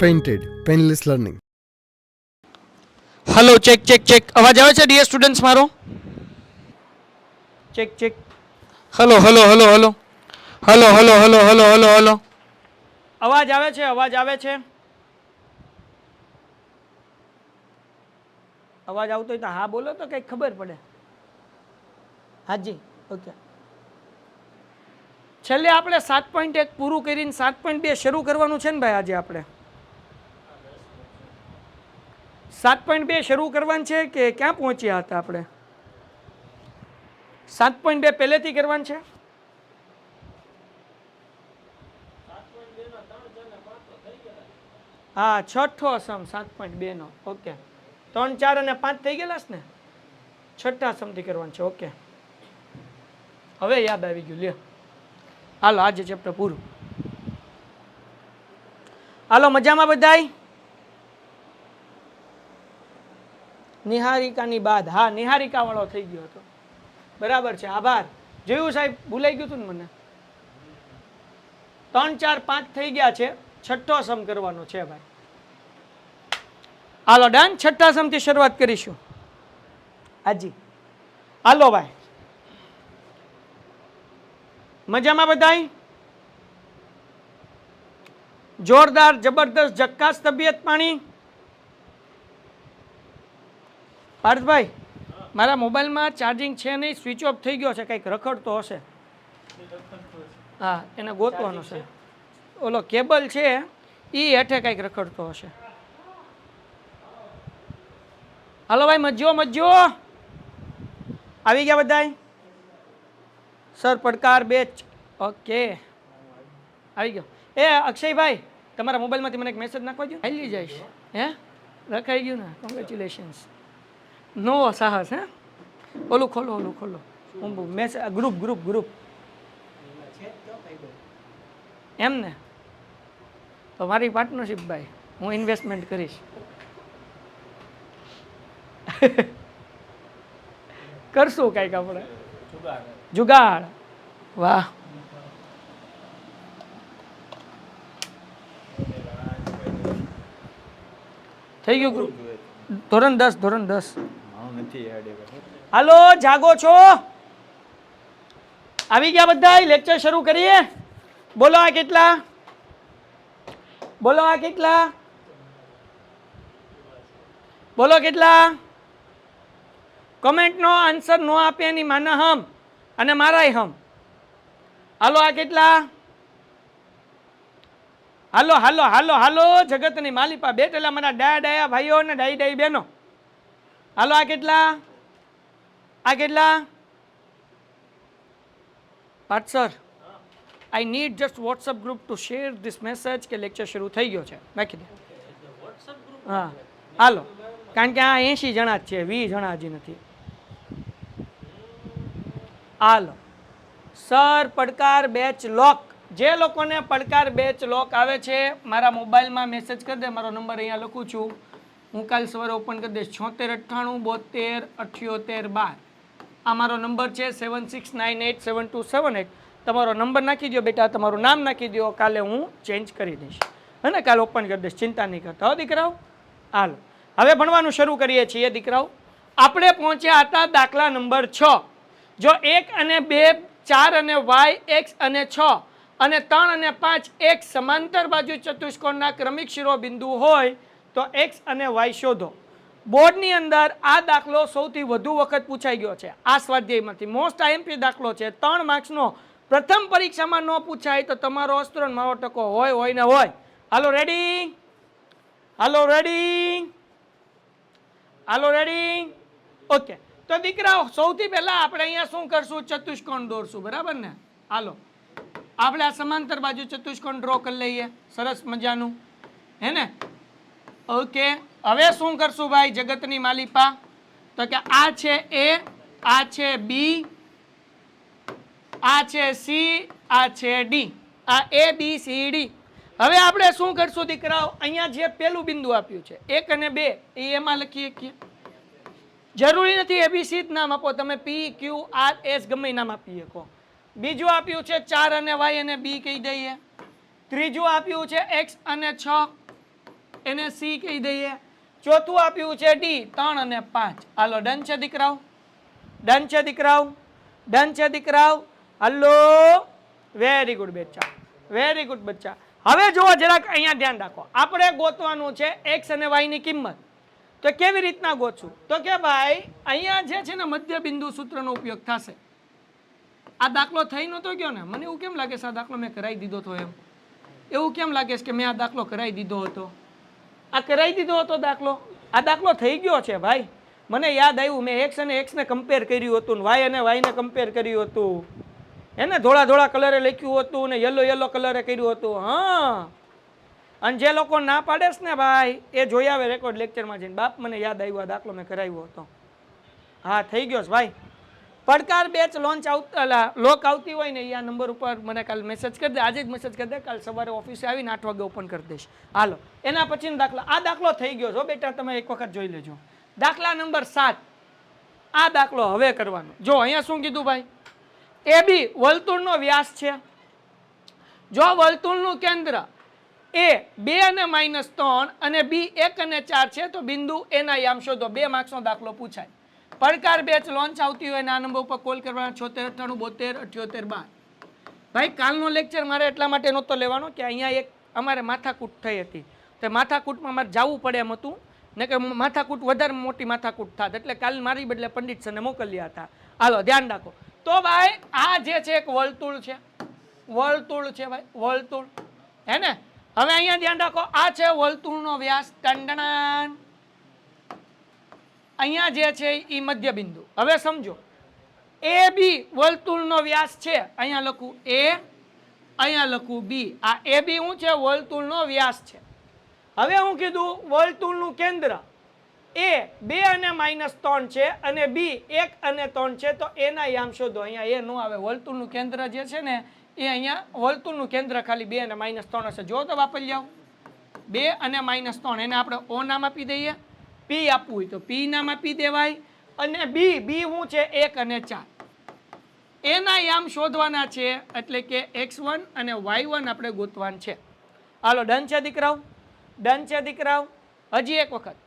Painted, Painless Learning. Hello check check check અવાજ આવે છે ડિયર સ્ટુડન્ટ્સ મારો? Check check hello hello hello hello hello hello hello hello hello hello અવાજ આવે છે? અવાજ આવે છે? અવાજ આવતો હોય તો હા બોલો તો કંઈક ખબર પડે. હાજી ઓકે. છેલ્લે આપણે 7.1 પૂરું કરીને 7.2 શરૂ કરવાનું છે ને ભાઈ. આજે આપણે 7.2 શરૂ કરવાનું છે કે ક્યાં પહોંચ્યા હતા આપણે? 7.2 પહેલેથી કરવાનું છે. હા, છઠ્ઠો સમ 7.2 નો. ઓકે, 3, 4 અને 5 થઈ ગયેલા છે ને? છઠ્ઠા સમથી કરવાનું છે. ઓકે, હવે યાદ આવી ગયું. લ્યો હાલો, આજે ચેપ્ટર પૂરું. હાલો, મજામાં બધાય? નિહારિકાની બાદ, હા નિહારિકા વાળો થઈ ગયો હતો. બરાબર છે, આભાર. જોયું સાહેબ, ભૂલાઈ ગયું હતું ને મને. 3, 4, 5 થઈ ગયા છે. છઠ્ઠો સમ કરવાનો છે ભાઈ. હાલો ડન. છઠ્ઠા સમથી શરૂઆત કરીશું. હાજી હાલો ભાઈ. મજામાં બધાય? જોરદાર, જબરદસ્ત, જક્કાસ તબિયત પાણી? પાર્થભાઈ, મારા મોબાઈલમાં ચાર્જિંગ છે નહીં, સ્વિચ ઓફ થઈ ગયો છે. કંઈક રખડતો હશે. હા, એને ગોતવાનો છે. ઓલો કેબલ છે એ હેઠે કંઈક રખડતો હશે. હાલો ભાઈ, મજો મજો. આવી ગયા બધાય? સર પડકાર બેચ. ઓકે, આવી ગયો. એ અક્ષયભાઈ, તમારા મોબાઈલમાંથી મને એક મેસેજ નાખવા દો. આવી જઈશ. હે, રખાઈ ગયું ને? કોંગ્રેચ્યુલેશન્સ. નો સાહસ. હે, ઓલું ખોલો, ઓલું ખોલો. Message group group group. એમ ને? તો મારી પાર્ટનરશિપ ભાઈ, હું ઇન્વેસ્ટમેન્ટ કરીશ. કરશું કઈક આપણે જુગાડ. વાહ, થઈ ગયું ગ્રુપ. ધોરણ 10, ધોરણ 10. હાલો, જાગો છો? આવી ગયા બધા? લેક્ચર શરૂ કરીએ. બોલો આ કેટલા? બોલો આ કેટલા? બોલો કેટલા? કમેન્ટ નો આન્સર નો આપે એની માના હમ અને મારાય હમ. હાલો, આ કેટલા? હાલો હાલો હાલો હાલો, જગતની માલિપા બેઠેલા મારા ડાયા ડાયા ભાઈઓ અને ડાઈ ડાઈ બહેનો. હાલો, આ કેટલા? આ કેટલા? Parth sir, I need just WhatsApp group to share this message કે લેક્ચર શરૂ થઈ ગયો છે. નાખી દે. હા હાલો, કારણ કે આ 80 જણા જ છે, 20 જણા હજી નથી. હાલો, સર પડકાર બેચ લોક. જે લોકોને પડકાર બેચ લોક આવે છે, મારા મોબાઈલમાં મેસેજ કરી દે. મારો નંબર અહીંયા લખું છું, હું કાલ સવારે ઓપન કરી દઈશ. 76 98 72 78 12. આ મારો નંબર છે. 76987278. તમારો નંબર નાખી દો બેટા, તમારું નામ નાખી દો. કાલે હું ચેન્જ કરી દઈશ. હે ને, કાલે ઓપન કરી દઈશ. ચિંતા નહીં કરતા હો દીકરાઓ. હાલો, હવે ભણવાનું શરૂ કરીએ છીએ દીકરાઓ. આપણે પહોંચ્યા હતા દાખલા નંબર 6. જો 1 અને 2, 4 અને y, x અને 6 અને 3 અને 5 એક સમાંતર બાજુ ચતુષ્કોણના ક્રમિક શિરોબિંદુ હોય તો x અને y શોધો. બોર્ડની અંદર આ દાખલો સૌથી વધુ વખત પૂછાઈ ગયો છે. આ સ્વાધ્યાયમાંથી મોસ્ટ આઈએમપી દાખલો છે. 3 માર્ક્સનો. પ્રથમ પરીક્ષામાં ન પૂછાય તો તમારો અસ્ત્રો ને મારો ટકો હોય ને હોય. હાલો રેડી? હાલો રેડી? હાલો રેડી? ઓકે. તો દીકરાઓ, સૌથી પહેલા આપણે અહીંયા શું કરશું? ચતુષ્કોણ દોરશું. બરાબર ને? હાલો, આપણે આ સમાંતર બાજુ ચતુષ્કોણ ડ્રો કરી લઈએ. સરસ મજાનું, હે ને? ઓકે, હવે શું કરશું ભાઈ જગતની માલિપા? તો કે આ છે A, આ છે B, આ છે C, આ છે D. આ A B C D. હવે આપણે શું કરશું દીકરાઓ? અહીંયા જે પેલું બિંદુ આપ્યું છે 1 અને 2 એ એમાં લખીએ કે જરૂરી નથી ABC જ નામ આપો, તમે P Q R S ગમે નામ આપી શકો. બીજું આપ્યું છે 4 અને y અને B કહી દઈએ. ત્રીજું આપ્યું છે x અને 6. એને સી કહી દઈએ. ચોથું આપ્યું છે ડી 3 અને 5. હાલો ડન છે દીકરાઓ, ડન છે દીકરાઓ, ડન છે દીકરાઓ. હલો વેરી ગુડ બેચા, વેરી ગુડ બચ્ચા. હવે જુઓ જરાક અહીંયા ધ્યાન રાખો, આપણે ગોતવાનું છે એક્સ અને વાય ની કિંમત. તો કેવી રીતના ગોતશું? તો કે ભાઈ અહીંયા જે છે ને મધ્ય બિંદુ સૂત્રનો ઉપયોગ થશે. આ દાખલો થઈ નતો ગયો ને, મને એવું કેમ લાગે છે આ દાખલો મેં કરાવી દીધો હતો એમ? એવું કેમ લાગે છે કે મેં આ દાખલો કરાવી દીધો હતો? આ કરાવી દીધો હતો દાખલો? આ દાખલો થઈ ગયો છે ભાઈ. મને યાદ આવ્યું, મેં એક્સ અને એક્સને કમ્પેર કર્યું હતું, વાય અને વાયને કમ્પેર કર્યું હતું, એને ધોળા ધોળા કલરે લખ્યું હતું ને યલો યલો કલરે કર્યું હતું. હા, અને જે લોકો ના પાડે છે ને ભાઈ એ જોઈ આવે રેકોર્ડ લેક્ચરમાં જઈને, બાપ મને યાદ આવ્યું આ દાખલો મેં કરાવ્યો હતો. હા થઈ ગયો છે ભાઈ. પડકાર બેચ લોન્ચ લોક આવતી હોય ને એ આ નંબર ઉપર મને કાલ મેસેજ કરી દે, આજે જ મેસેજ કરી દે, કાલ સવારે ઓફિસે આવીને 8 વાગે ઓપન કરી દઈશ. હાલો એના પછીનો દાખલો, આ દાખલો થઈ ગયો છો બેટા, તમે એક વખત જોઈ લેજો. દાખલા નંબર 7, આ દાખલો હવે કરવાનો. જો અહીંયા શું કીધું ભાઈ, એ બી વર્તુળનો વ્યાસ છે. જો વર્તુળનું કેન્દ્ર એ 2 અને -3 અને બી 1 અને 4 છે તો બિંદુ એના યામ શોધો. 2 માર્ક્સનો દાખલો પૂછાય. પડકાર બેચ લોન્ચ આવતી હોય આ નંબર ઉપર કોલ કરવાના 76 98 72 78 12. ભાઈ કાલનો લેક્ચર મારે એટલા માટે નહોતો લેવાનો કે અહીંયા એક અમારે માથાકૂટ થઈ હતી, તો માથાકૂટમાં મારે જવું પડે એમ હતું ને કે માથાકૂટ વધારે મોટી માથાકૂટ થાત, એટલે કાલ મારી બદલે પંડિત સરને મોકલ્યા હતા. હાલો ધ્યાન રાખો. તો ભાઈ આ જે છે એક વર્તુળ છે, વર્તુળ છે ભાઈ, વર્તુળ હે ને. હવે અહીંયા ધ્યાન રાખો, આ છે વર્તુળનો વ્યાસ. ટંડણાન અહીંયા જે છે એ મધ્ય બિંદુ. હવે સમજો, એ બી વર્તુળનો વ્યાસ છે. અહીંયા લખું એ, અહીંયા લખું બી. આ એ બી શું છે? વર્તુળનો વ્યાસ છે. હવે હું કીધું વર્તુળનું કેન્દ્ર એ 2 અને -3 છે અને બી 1 અને 3 છે તો એના યામ શોધો. અહીંયા એ ન આવે, વર્તુળનું કેન્દ્ર જે છે ને એ અહીંયા વર્તુળનું કેન્દ્ર ખાલી 2 અને -3 હશે. જો તો વાપરી જાઓ, 2 અને -3 એને આપણે ઓ નામ આપી દઈએ, પી આપવું હોય તો પી નામ આપી દેવાય. અને બી, બી શું છે? 1 અને 4 એના યામ શોધવાના છે, એટલે કે x1 અને y1 આપણે ગોતવાનું છે. હાલો ડન છે દીકરાઓ, ડન છે દીકરાઓ. હજી એક વખત,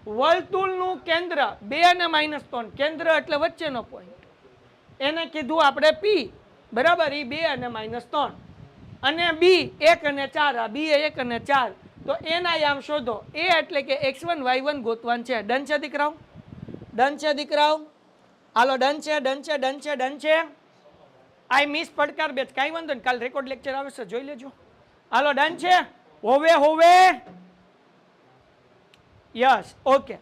વર્તુળનું કેન્દ્ર 2 અને -3, કેન્દ્ર એટલે વચ્ચેનો પોઈન્ટ, એને કીધું આપણે પી, બરાબર. એ 2 અને -3 અને બી 1 અને 4, આ બી 1 અને 4 તો એના યામ શોધો. એ એટલે કે x1 y1 ગોતવાન છે. ડન છે દીકરાઓ, ડન છે દીકરાઓ. હાલો ડન છે, ડન છે, ડન છે, ડન છે. આઈ મિસ પડકાર બેચ, કાંઈ વાંધો નહીં, કાલ રેકોર્ડ લેક્ચર આવે છે જોઈ લેજો. હાલો ડન છે, હોવે હોવે, યસ ઓકે.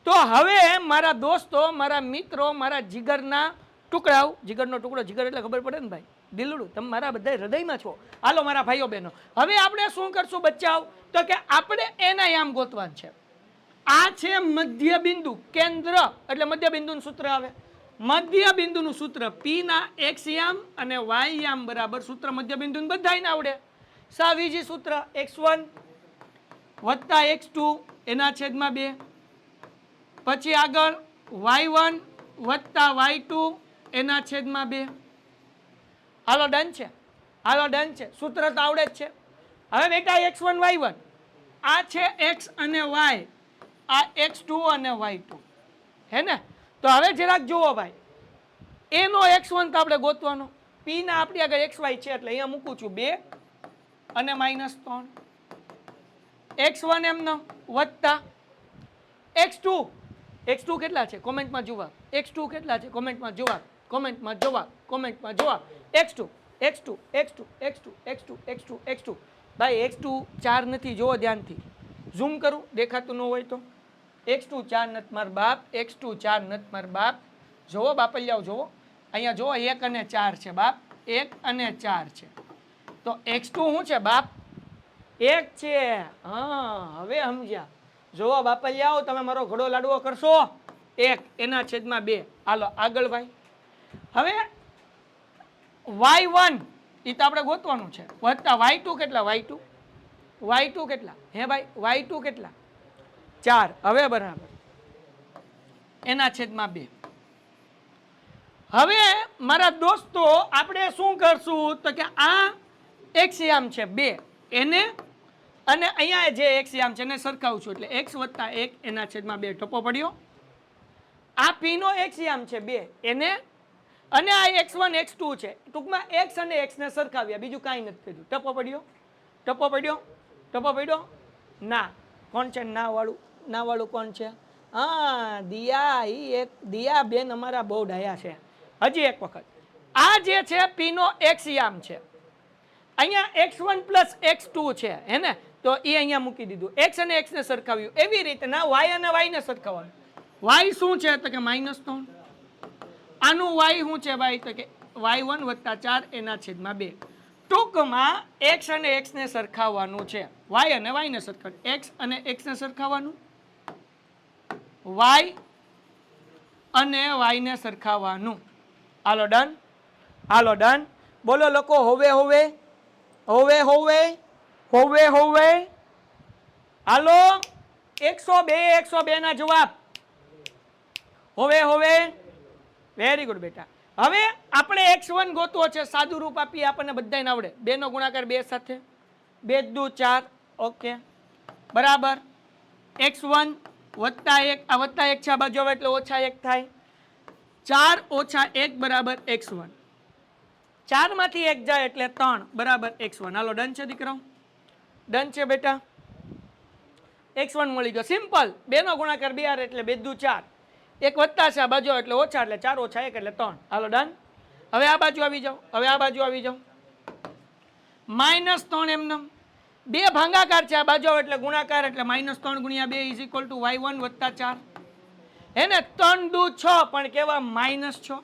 તો હવે મારા દોસ્તો, મારા મિત્રો, મારા જીગરના ટુકડાઓ, જીગરનો ટુકડો, જીગર એટલે ખબર પડે ને ભાઈ, દિલડું, તમે મારા બધા હૃદયમાં છો. હાલો મારા ભાઈઓ બહેનો, હવે આપણે શું કરશું બચ્ચાઓ? તો કે આપણે એના યામ ગોતવાન છે. આ છે મધ્ય બિંદુ, કેન્દ્ર એટલે મધ્ય બિંદુનું સૂત્ર આવે. મધ્ય બિંદુનું સૂત્ર પી ના x યામ અને y યામ બરાબર સૂત્ર મધ્ય બિંદુનું બધાયને આવડે. સાવીજી સૂત્ર x1 વત્તા x2 એના છેદમાં 2, પછી આગળ y1 વત્તા y2 એના છેદમાં 2. હાલો ડન છે, હાલો ડન છે, સૂત્ર તો આવડે જ છે. હવે બેટા x1 y1 આ છે x અને y, આ x2 અને y2 હે ને. તો હવે જરાક જુઓ ભાઈ, એનો x1 તો આપણે ગોતવાનો, p ના આપણી આગળ xy છે એટલે અહીંયા મૂકું છું 2 અને -3, x1 એમનો વત્તા x2, x2 કેટલા છે કોમેન્ટમાં જોવા, x2 કેટલા છે કોમેન્ટમાં જોવા, કોમેન્ટમાં જોવા, કોમેન્ટમાં જોવા. x2 x2 x2 x2 x2 x2 x2 ભાઈ x2 4 નથી, જોવો ધ્યાનથી, ઝૂમ કરું દેખાતું ન હોય તો. x2 4 નથી માર બાપ, x2 4 નથી માર બાપ. જોવો બાપલિયાઓ, જોવો અહીંયા જોવો 1 અને 4 છે બાપ, 1 અને 4 છે. તો x2 શું છે બાપ? 1 છે. હા હવે સમજ્યા. જોવો બાપલિયાઓ, તમે મારો ઘોડો લાડવો કરશો, 1 એના છેદમાં 2. હાલો આગળ ભાઈ. હવે y1 એ તો આપણે ગોતવાનું છે, વત્તા y2 કેટલા? y2 y2 કેટલા હે ભાઈ? y2 કેટલા? 4. હવે બરાબર એના છેદમાં 2. હવે મારા દોસ્તો આપણે શું કરશું તો કે આ x યામ છે 2, એને અને અહીંયા જે x યામ છે એને સરખાવું છું એટલે x વત્તા 1 એના છેદમાં 2 ટપો પડ્યો. આ p નો x યામ છે 2 એને અને આ x1 x2 છે ટૂંકમાં x અને x ને સરખાવ્યા બીજું કાંઈ નથી કર્યું. ટપો પડ્યો ટપો પડ્યો ટપો પડ્યો ના. કોણ છે ના વાળું કોણ છે? હા દિયા. ઈ એક દિયા બેન અમારા બહુ ડાયા છે. હજી એક વખત આ જે છે p નો x યામ છે અહીંયા x1 પ્લસ x2 છે હે ને તો એ અહીંયા મૂકી દીધું x અને x ને સરખાવ્યું. એવી રીતે ના y અને y ને સરખાવવાનું. y શું છે તો કે -3 આનું y શું છે ભાઈ તો કે y1 વત્તા 4 એના છેદમાં 2 ટૂંકમાં x અને x ને સરખાવવાનું છે y અને y ને સરખાવવાનું x અને x ને સરખાવવાનું y અને y ને સરખાવવાનું. હાલો ડન હાલો ડન બોલો લોકો હોવે હોવે હોવે હોવે હોવે હોવે હાલો 102 ના જવાબ હોવે હોવે વેરી ગુડ બેટા. હવે આપણે x1 ગોતવો છે સાદું રૂપ આપી આપણને બધાને આવડે 2 નો ગુણાકાર 2 સાથે 2 દુ 4 ઓકે બરાબર x1 વત્તા 1 આ વત્તા 1 છે આ બાજુ આવે એટલે ઓછા 1 થાય 4 ઓછા 1 બરાબર x1 4 માંથી 1 જાય એટલે 3 બરાબર x1. હાલો ડન છે દીકરાઓ ડન છે બેટા. x1 મળી ગયો સિમ્પલ 2 નો ગુણાકાર 2 એટલે 2 દુ 4 એક વત્તા છે આ બાજુ એટલે ઓછા એટલે 4 ઓછા 1 એટલે 3. હાલો ડન. હવે આ બાજુ આવી જાઓ હવે આ બાજુ આવી જાઓ -3 એમને 2 ભાગાકાર છે આ બાજુ આવે એટલે ગુણાકાર એટલે -3 ગુણ્યા 2 = y1 વત્તા 4 હે ને 3 દુ 6 પણ કેવા -6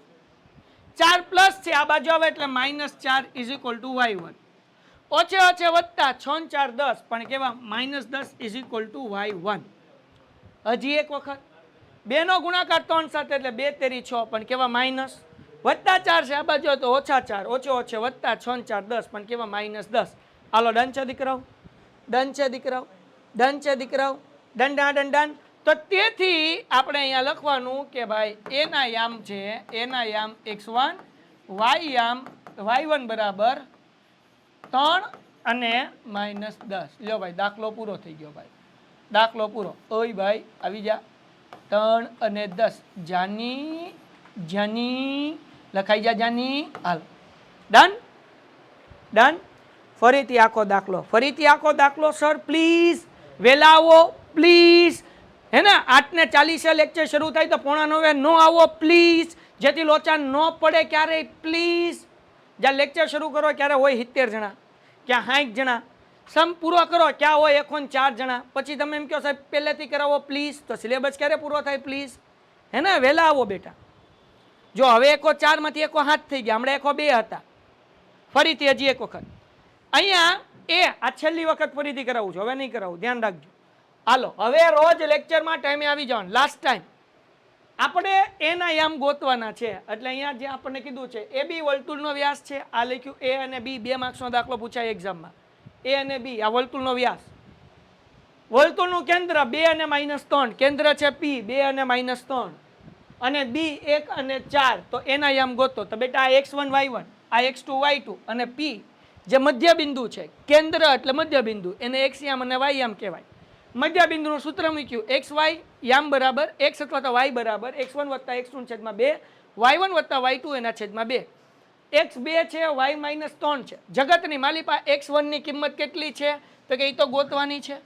4 પ્લસ છે આ બાજુ આવે એટલે -4 = y1 ઓછે ઓછે વત્તા 6 ને 4 10 પણ કેવા -10 = y1. હજી એક વખત 2 નો ગુણાકાર 3 સાથે એટલે 2 તેરી 6 પણ કેવા માઇનસ વત્તા 4 છે આ બાજુ તો ઓછા 4 ઓછે ઓછે વત્તા 6 ને 4 10 પણ કેવા -10. હાલો ડન છે દીકરાઓ ડન છે દીકરાઓ ડન છે દીકરાઓ ડન ડન ડન. તો તેથી આપણે અહીંયા લખવાનું કે ભાઈ એના યામ છે એના યામ x1 y યામ y1 બરાબર 3 અને -10. લ્યો ભાઈ દાખલો પૂરો થઈ ગયો ભાઈ દાખલો પૂરો. ઓય ભાઈ આવી જા 3 અને 10 જાની જાની લખાઈ જા જાની. હાલ ડન ડન. ફરીથી આખો દાખલો સર પ્લીઝ વેલા આવો પ્લીઝ હે ને 8:40 લેક્ચર શરૂ થાય તો 8:45 નો આવો પ્લીઝ જેથી લોચા ન પડે ક્યારેય પ્લીઝ. જ્યાં લેક્ચર શરૂ કરો ક્યારે હોય 70 જણા ક્યાં 60 જણા સમ પૂરો કરો ક્યાં હોય 104 જણા પછી તમે એમ કહો સાહેબ પહેલેથી કરાવો પ્લીઝ તો સિલેબસ ક્યારે પૂરો થાય પ્લીઝ હે ને વહેલા આવો બેટા. જો હવે 104 માંથી 107 થઈ ગયા હમણાં 102 હતા ફરીથી હજી એક વખત અહીંયા આ છેલ્લી વખત ફરીથી કરાવું છું હવે નહીં કરાવું ધ્યાન રાખજો. હાલો હવે રોજ લેક્ચરમાં ટાઈમે આવી જવાનું લાસ્ટ ટાઈમ આપણે એના યામ ગોતવાના છે એટલે અહીંયા જે આપણને કીધું છે એ બી વર્તુળનો વ્યાસ છે આ લખ્યું એ અને બી 2 માર્ક્સનો દાખલો પૂછાય એક્ઝામમાં એ અને બી આ વર્તુળનો વ્યાસ વર્તુળનું કેન્દ્ર 2 અને -3 કેન્દ્ર છે p 2 અને -3 અને બી 1 અને 4 તો એના યામ ગોતો તો બેટા આ x1 y1 આ x2 y2 અને p જે મધ્ય બિંદુ છે કેન્દ્ર એટલે મધ્ય બિંદુ એને x યામ અને y યામ કહેવાય. મધ્ય બિંદુનું સૂત્ર મૂક્યું xy યામ બરાબર x અથવા તો y બરાબર x1 + x2 છેદમાં 2 y1 + y2 એના છેદમાં 2 x 2 છે y -3 છે. જગતની માલિપા x1 ની કિંમત કેટલી છે તો કે એ તો ગોતવાની છે.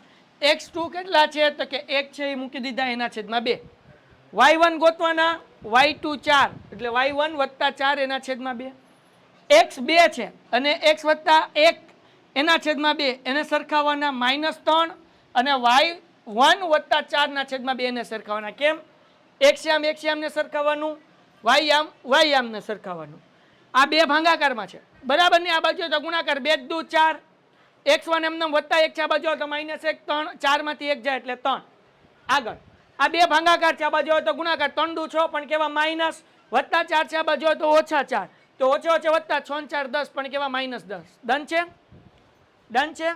x2 કેટલા છે તો કે 1 છે એ મૂકી દીધા એના છેદમાં 2 y1 ગોતવાના y2 4 એટલે y1 + 4 એના છેદમાં 2 x 2 છે અને x + 1 એના છેદમાં 2 એને સરખાવવાના -3 અને y1 + 4 ના છેદમાં 2 ને સરખાવવાના. કેમ x યામ ને સરખાવવાનું y યામ ને સરખાવવાનું. આ બે ભાગાકારમાં છે બરાબર ને આ બાજુ તો ગુણાકાર 2 દુ 4 x1 એમને +1 છે આ બાજુ તો -1 3 4 માંથી 1 જાય એટલે 3. આગળ આ બે ભાગાકાર છે આ બાજુ તો ગુણાકાર 3 દુ 6 પણ કેવા માઇનસ +4 છે આ બાજુ તો -4 તો ઓછે ઓછે વત્તા 6 4 10 પણ કેવા -10. ડન છે ડન છે.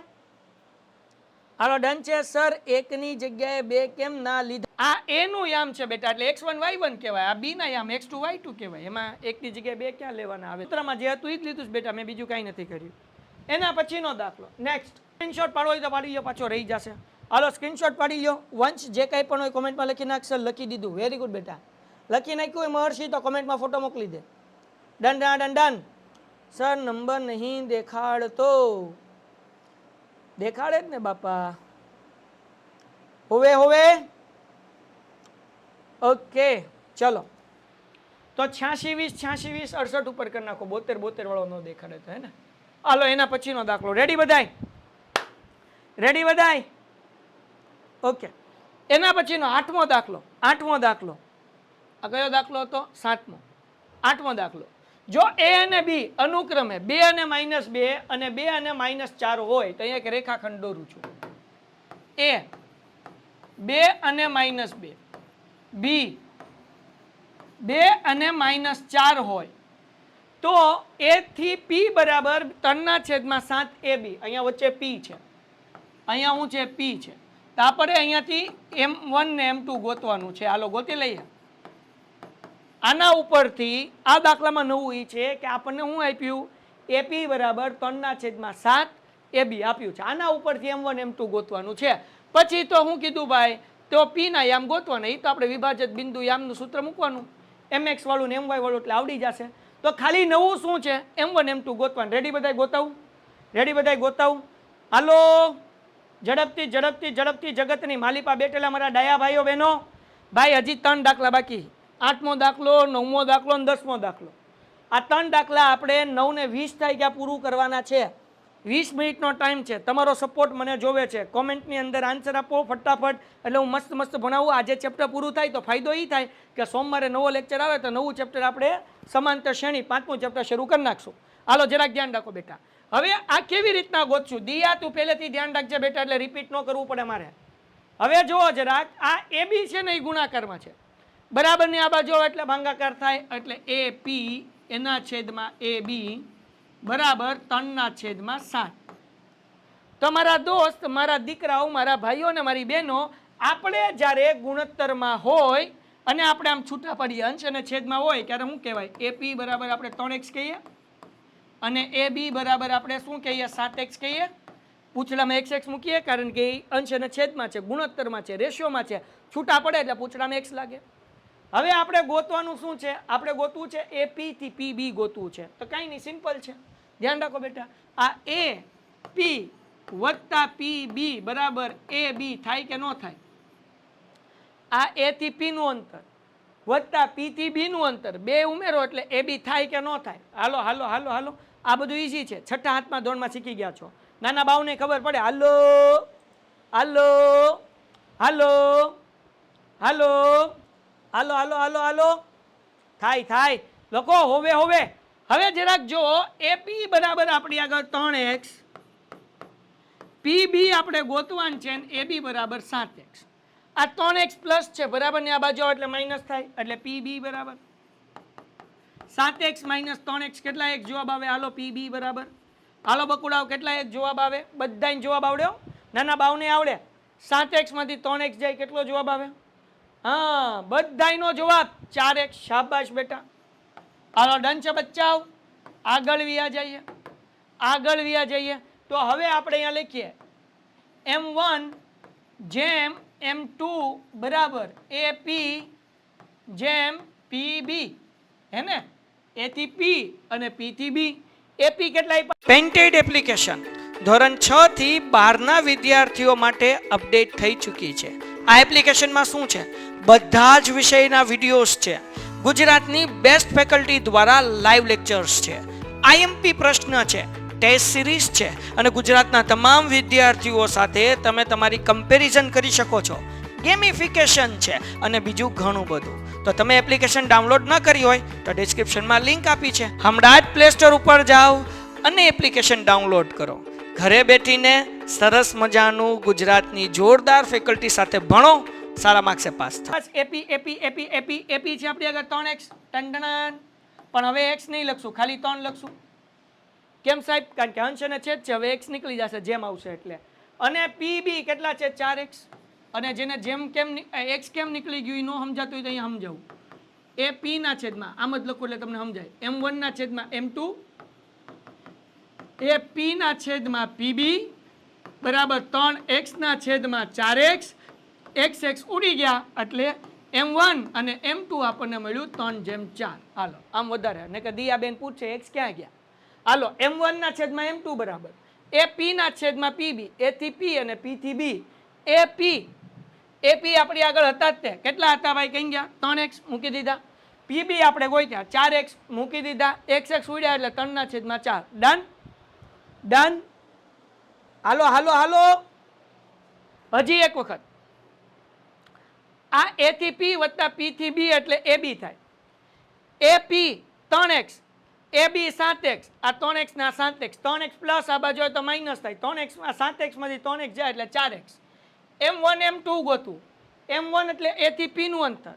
હાલો ડન છે સર એકની જગ્યાએ બે કેમ ના લીધા? આ એ નું યામ છે બેટા એટલે x1 y1 કહેવાય આ બી ના યામ x2 y2 કહેવાય એમાં એકની જગ્યાએ બે ક્યાં લેવાના આવે? સૂત્રમાં જે હતું એ જ લીધું છે બેટા મેં બીજું કાંઈ નથી કર્યું. એના પછીનો દાખલો નેક્સ્ટ. સ્ક્રીનશોટ પાડવો હોય તો પાડી લો, પાછો રહી જશે. હાલો સ્ક્રીનશોટ પાડી લો. વંશ જે કંઈ પણ હોય કોમેન્ટમાં લખી નાખશે. લખી દીધું, વેરી ગુડ બેટા. લખી નાખ્યું હોય મહર્ષિ તો કોમેન્ટમાં ફોટો મોકલી દે. Done done done done. Sir number નહીં દેખાડતો. દેખાડે જ ને બાપા. હોવે હોવે. ઓકે ચલો તો 86 20 86 20 68 ઉપર કરી નાખો. 72 72 વાળો ન દેખાડે તો હે ને. હાલો એના પછીનો દાખલો. રેડી બધાય? રેડી બધાય? ઓકે. એના પછીનો 8મો દાખલો. 8મો દાખલો આ કયો દાખલો હતો? 7મો. 8મો દાખલો. જો a અને b અનુક્રમે 2 અને -2 અને 2 અને -4 હોય તો અહીંયા એક રેખાખંડ દોરું છું. a 2 અને -2 b 2 અને -4 હોય તો a થી p બરાબર 3/7 ab. અહીંયા વચ્ચે p છે, અહીંયા શું છે? p છે. તો આપણે અહીંયાથી m1 ને m2 ગોતવાનું છે. હાલો ગોતી લઈએ. આના ઉપરથી આ દાખલામાં નવું એ છે કે આપણને શું આપ્યું? ap બરાબર 3/7 ab આપ્યું છે. આના ઉપરથી m1 m2 ગોતવાનું છે. પછી તો શું કીધું ભાઈ? તો p ના યામ ગોતવાના. એ તો આપણે વિભાજિત બિંદુ યામનું સૂત્ર મૂકવાનું, mx વાળું ને my વાળું, એટલે આવડી જશે. તો ખાલી નવું શું છે? m1 m2 ગોતવાનું. રેડી બધાય? ગોતાવું? રેડી બધાય? ગોતાવું? હાલો ઝડપથી ઝડપથી ઝડપથી. જગતની માલિપા બેઠેલા મારા ડાયા ભાઈઓ બહેનો. ભાઈ હજી 3 દાખલા બાકી. 8મો દાખલો, 9મો દાખલો અને 10મો દાખલો. આ 3 દાખલા આપણે 9 ને 20 થાય ત્યાં પૂરું કરવાના છે. 20 મિનિટનો ટાઈમ છે. તમારો સપોર્ટ મને જોવે છે. કોમેન્ટની અંદર આન્સર આપો ફટાફટ, એટલે હું મસ્ત મસ્ત ભણાવું. આજે ચેપ્ટર પૂરું થાય તો ફાયદો એ થાય કે સોમવારે નવો લેક્ચર આવે તો નવું ચેપ્ટર આપણે સમાંતર શ્રેણી 5મું ચેપ્ટર શરૂ કરી નાખશું. હાલો જરાક ધ્યાન રાખો બેટા. હવે આ કેવી રીતના ગોતશું? દિયા તું પહેલેથી ધ્યાન રાખજે બેટા, એટલે રિપીટ ન કરવું પડે મારે. હવે જુઓ જરાક, આ ab છે ને એ ગુણાકારમાં છે, બરાબર ની આ બાજુ એટલે ભાંગાકાર થાય, એટલે ap એના છેદમાં ab બરાબર 3/7. તો મારા દોસ્ત, મારા દીકરાઓ, મારા ભાઈઓ અને મારી બહેનો, આપણે જ્યારે ગુણોત્તરમાં હોય અને આપણે આમ છૂટા પડીએ અંશ અને છેદમાં હોય ત્યારે શું કહેવાય? ap બરાબર આપણે 3x કહીએ અને ab બરાબર આપણે શું કહીએ? 7x કહીએ. પૂછડામાં x મૂકીએ કારણ કે એ અંશ અને છેદમાં છે, ગુણોત્તરમાં છે, રેશિયોમાં છે. છૂટા પડે એટલે પૂછડામાં x લાગે. હવે આપણે ગોતવાનું શું છે? આપણે ગોતવું છે ap થી pb ગોતવું છે. તો કાંઈ નહીં, સિમ્પલ છે. ધ્યાન રાખો બેટા. આ ap વત્તા pb બરાબર ab થાય કે ન થાય? આ a થી p નું અંતર વત્તા p થી b નું અંતર, બે ઉમેરો એટલે ab થાય કે ન થાય? હાલો હાલો હાલો હાલો. આ બધું ઈઝી છે. છઠ્ઠા હાથમાં ધોરણમાં શીખી ગયા છો. નાના બાવને ખબર પડે. હાલો હાલો હાલો હાલો હાલો હાલો હાલો હાલો. થાય થાય લોકો. હોવે હોવે. હવે જરાક જો, ap બરાબર આપણી આગળ 3x, pb આપણે ગોતવાનું છે અને ab બરાબર 7x. આ 3x પ્લસ છે બરાબર ને આ બાજુ એટલે માઇનસ થાય, એટલે pb બરાબર 7x માઇનસ 3x કેટલા એક જવાબ આવે? હાલો pb બરાબર, હાલો બકુડાઓ કેટલા એક જવાબ આવે? બધાને જવાબ આવડ્યો? નાના બાવને આવડે? 7x માંથી 3x જાય કેટલો જવાબ આવે? હા, બધાયનો જવાબ 4x. શાબાશ બેટા. હાલો ડન છે બચ્ચાઓ. આગળ વ્યા જઈએ, આગળ વ્યા જઈએ. તો હવે આપણે અહીંયા લખીએ m1 જેમ m2 બરાબર ap જેમ pb, હે ને? a થી p અને p થી b. ap કેટલા? પેન્ટેડ એપ્લિકેશન ધોરણ 6 થી 12 ના વિદ્યાર્થીઓ માટે અપડેટ થઈ ચૂકી છે. આ એપ્લિકેશનમાં શું છે? બધા જ વિષયના વિડીયોઝ છે. ગુજરાતની બેસ્ટ ફેકલ્ટી દ્વારા લાઈવ લેક્ચર્સ છે, IMP પ્રશ્ન છે, ટેસ્ટ સિરીઝ છે અને ગુજરાતના તમામ વિદ્યાર્થીઓ સાથે તમે તમારી કમ્પેરિઝન કરી શકો છો. ગેમિફિકેશન છે અને બીજું ઘણું બધું. તો તમે એપ્લિકેશન ડાઉનલોડ ન કરી હોય તો ડિસ્ક્રિપ્શનમાં લિંક આપી છે. હમણાં જ પ્લે સ્ટોર ઉપર જાઓ અને એપ્લિકેશન ડાઉનલોડ કરો. ઘરે બેઠીને સરસ મજાનું ગુજરાતની જોરદાર ફેકલ્ટી સાથે ભણો, સારા માર્ક્સે પાસ થાય. એપી એપી એપી એપી એપી છે આપણી આગળ 3x ટંડણાન. પણ હવે x નહીં લખશું, ખાલી 3 લખશું. કેમ સાહેબ? કારણ કે અંશ અને છેદ છે, હવે x નીકળી જશે જેમ આવશે એટલે. અને pb કેટલા છે? 4x. અને જેને જેમ કેમ x કેમ નીકળી ગયું એ ન સમજાતું હોય તો અહીંયા સમજાવું. એ p ના છેદમાં આમ જ લખો એટલે તમને સમજાય. m1 ના છેદમાં m2 એ પી ના છેદમાં પીબી બરાબર 3x ના છેદમાં 4x x ઉડી ગયા એટલે m1 અને m2 આપણને મળ્યું 3/4. હાલો આમ વધારે ને કે દિયાબેન પૂછે x ક્યાં ગયા. હાલો m1 ના છેદમાં m2 બરાબર એ p ના છેદમાં pb a થી p અને p થી b ap આપણી આગળ હતા જ તે કેટલા હતા ભાઈ કઈ ગયા 3x મૂકી દીધા pb આપણે ગોત્યા 4x મૂકી દીધા x ઉડ્યા એટલે 3/4 ડન ડન. હાલો હાલો હાલો હજી એક વખત આ a થી p વત્તા p થી b એટલે ab થાય ap 3x ab 7x આ 3x ના 7x 3x પ્લસ આ બાજુ તો માઈનસ થાય 3x માં 7x માંથી 3x જાય એટલે 4x m1 m2 ગોતું m1 એટલે a થી p નું અંતર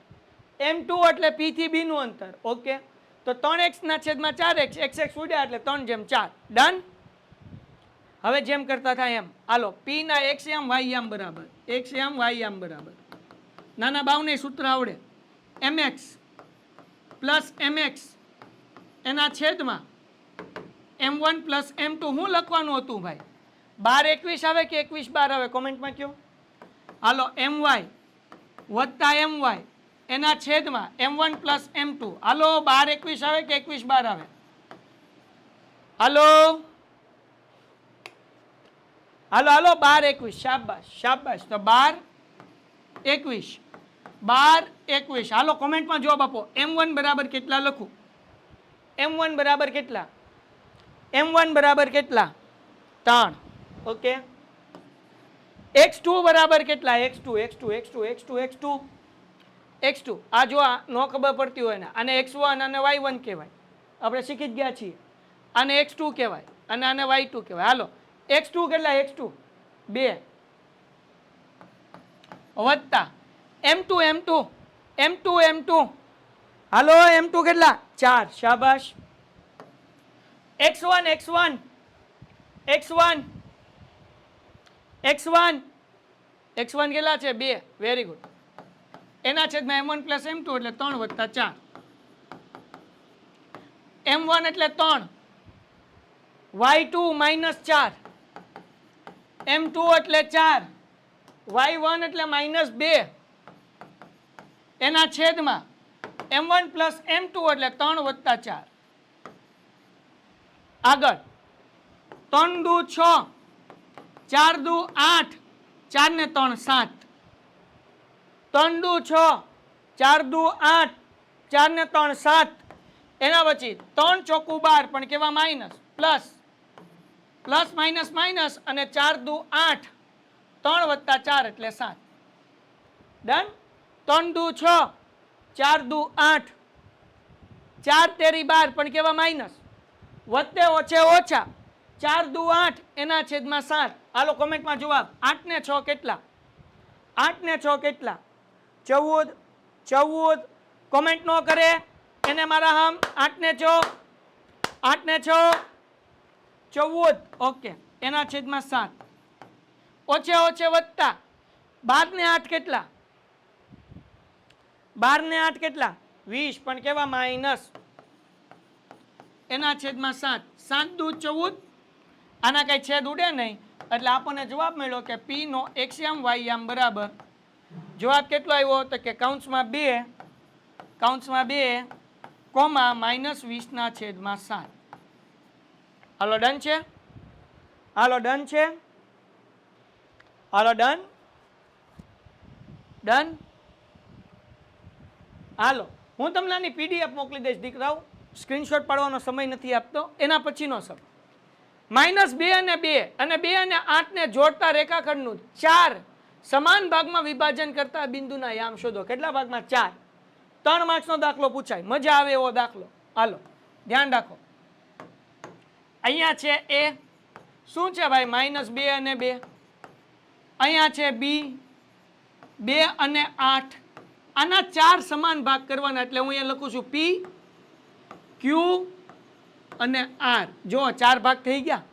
m2 એટલે p થી b નું અંતર ઓકે તો 3x ના છેદમાં 4x x ઉડ્યા એટલે 3/4 ડન. હવે જેમ કરતા થાય એમ હાલો p ના x m y m બરાબર x m y m બરાબર નાના બાવને સૂત્ર આવડે mx પ્લસ mx એના છેદમાં m1 પ્લસ m2 હું લખવાનું હતું ભાઈ 12 21 આવે કે 21 12 આવે કોમેન્ટમાં કહો. હાલો my વત્તા my એના છેદમાં m1 પ્લસ m2 હાલો 12 21 આવે કે 21 12 આવે હાલો હાલો હાલો 12 21 શાબાશ શાબાશ તો 12 21 હાલો કોમેન્ટમાં જવાબ આપો m1 બરાબર કેટલા લખું m1 બરાબર કેટલા m1 બરાબર કેટલા 3 ઓકે x2 બરાબર કેટલા x2 આ જો આ નો ખબર પડતી હોય ને આને x1 અને y1 કહેવાય આપણે શીખી જ ગયા છીએ આને x2 કહેવાય અને આને y2 કહેવાય હાલો x2 કેટલા x2 2 વત્તા m2 હાલો m2 કેટલા 4 શાબાશ x1 કેટલા છે 2 વેરી ગુડ એના છેદમાં m1 પ્લસ m2 એટલે 3 વત્તા 4 m1 એટલે 3 y2 માઇનસ 4 m2 એટલે 4 y1 એટલે માઇનસ 2 એના છેદમાં m1 પ્લસ m2 એટલે 3 વત્તા 4 આગળ 3 દુ 6 4 દુ 8 4 ને 3 7 3 દુ 6 4 દુ 8 4 ને 3 7 એના પછી 3 ચોકુ 12 પણ કેવા minus plus plus minus minus અને 4 દુ 8 3 વત્તા 4 એટલે 7 ડન 3 દુ 6 4 દુ 8 4 તેરી 12 પણ કેવા માઇનસ વત્તે ઓછે ઓછા 4 દુ 8 એના છેદમાં 7 હાલો કોમેન્ટમાં જવાબ 8 ને 6 કેટલા 8 ને 6 કેટલા 14 કોમેન્ટ નો કરે એને મારા હમ 8 ને 6 14 ઓકે એના છેદમાં 7 ઓછે ઓછે વત્તા 12 ને 8 કેટલા 12 ને 8 કેટલા 20 પણ કેવા માઇનસ એના છેદમાં 7 7 દુ 14 આના કઈ છેદ ઉડે નહીં એટલે આપણને જવાબ મળ્યો કે p નો xm ym બરાબર જવાબ કેટલો આવ્યો તો કે કૌંસમાં 2 કોમા માઇનસ 20 ના છેદમાં 7 હાલો ડન છે હાલો ડન હાલો હું તમને આની પીડીએફ મોકલી દઈશ દીકરાઓ સ્ક્રીનશોટ પાડવાનો સમય નથી આપતો એના પછીનો સમય -2 અને 2 અને 2 અને 8 ને જોડતા રેખાખંડનું 4 સમાન ભાગમાં વિભાજન કરતા બિંદુના યામ શોધો કેટલા ભાગમાં 4 3 માર્ક્સનો દાખલો પૂછાય મજા આવે એવો દાખલો હાલો ધ્યાન રાખો અહીંયા છે a શું છે ભાઈ -2 અને 2 અહીંયા છે b 2 અને 8 આના 4 સમાન ભાગ કરવાના એટલે હું અહીંયા લખું છું p q અને r જો 4 ભાગ થઈ ગયા